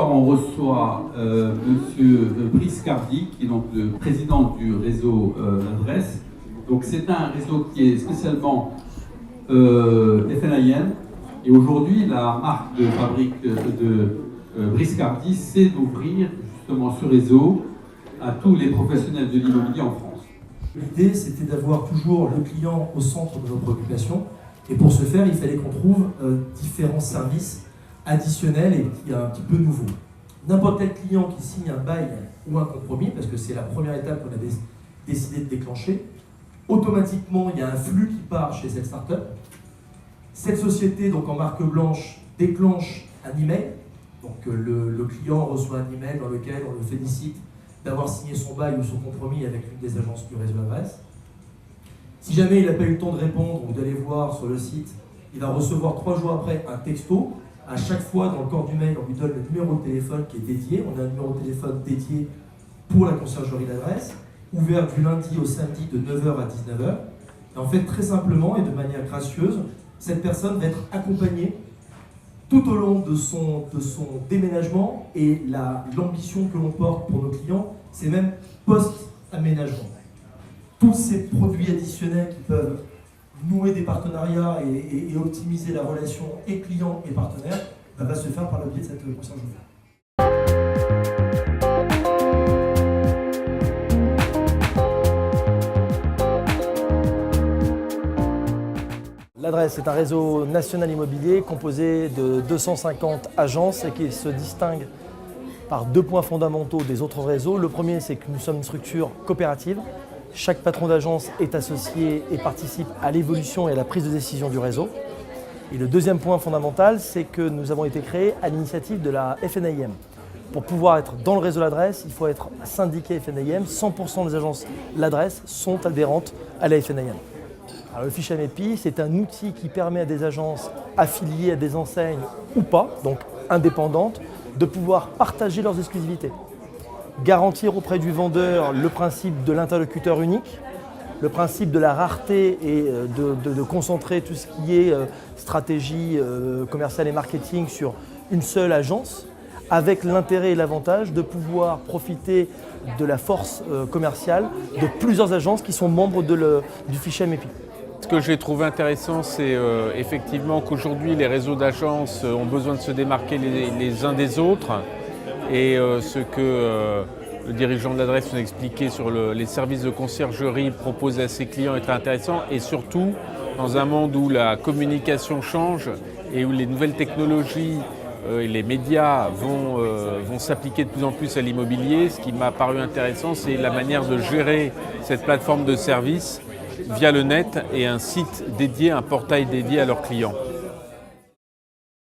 soir, on reçoit Monsieur Brice Cardi, qui est donc le président du réseau L'Adresse. Donc c'est un réseau qui est spécialement FNIM. Et aujourd'hui, la marque de fabrique de Brice Cardi, c'est d'ouvrir justement ce réseau à tous les professionnels de l'immobilier en France. L'idée, c'était d'avoir toujours le client au centre de nos préoccupations. Et pour ce faire, il fallait qu'on trouve différents services additionnels et un petit peu nouveaux. N'importe quel client qui signe un bail ou un compromis, parce que c'est la première étape qu'on avait décidé de déclencher, automatiquement, il y a un flux qui part chez cette startup. Cette société, donc en marque blanche, déclenche un email. Donc le client reçoit un email dans lequel on le félicite d'avoir signé son bail ou son compromis avec une des agences du réseau L'Adresse. Si jamais il n'a pas eu le temps de répondre ou d'aller voir sur le site, il va recevoir 3 jours après un texto. À chaque fois, dans le corps du mail, on lui donne le numéro de téléphone qui est dédié. On a un numéro de téléphone dédié pour la conciergerie L'Adresse, ouvert du lundi au samedi de 9h à 19h. Et en fait, très simplement et de manière gracieuse, cette personne va être accompagnée tout au long de son déménagement, et l'ambition que l'on porte pour nos clients, c'est même post-aménagement. Tous ces produits additionnels qui peuvent nouer des partenariats et optimiser la relation et client et partenaire, va se faire par le biais de cette conciergerie. L'Adresse est un réseau national immobilier composé de 250 agences et qui se distingue par 2 points fondamentaux des autres réseaux. Le premier, c'est que nous sommes une structure coopérative. Chaque patron d'agence est associé et participe à l'évolution et à la prise de décision du réseau. Et le deuxième point fondamental, c'est que nous avons été créés à l'initiative de la FNIM. Pour pouvoir être dans le réseau L'Adresse, il faut être syndiqué FNIM. 100% des agences L'Adresse sont adhérentes à la FNIM. Alors, le fichier MEPI, c'est un outil qui permet à des agences affiliées à des enseignes ou pas, donc indépendantes, de pouvoir partager leurs exclusivités. Garantir auprès du vendeur le principe de l'interlocuteur unique, le principe de la rareté et de concentrer tout ce qui est stratégie commerciale et marketing sur une seule agence, avec l'intérêt et l'avantage de pouvoir profiter de la force commerciale de plusieurs agences qui sont membres du fichier MEPI. Ce que j'ai trouvé intéressant, c'est effectivement qu'aujourd'hui les réseaux d'agences ont besoin de se démarquer les uns des autres. Et ce que le dirigeant de L'Adresse nous a expliqué sur les services de conciergerie proposés à ses clients est très intéressant. Et surtout, dans un monde où la communication change et où les nouvelles technologies et les médias vont s'appliquer de plus en plus à l'immobilier, ce qui m'a paru intéressant, c'est la manière de gérer cette plateforme de services via le net et un site dédié, un portail dédié à leurs clients.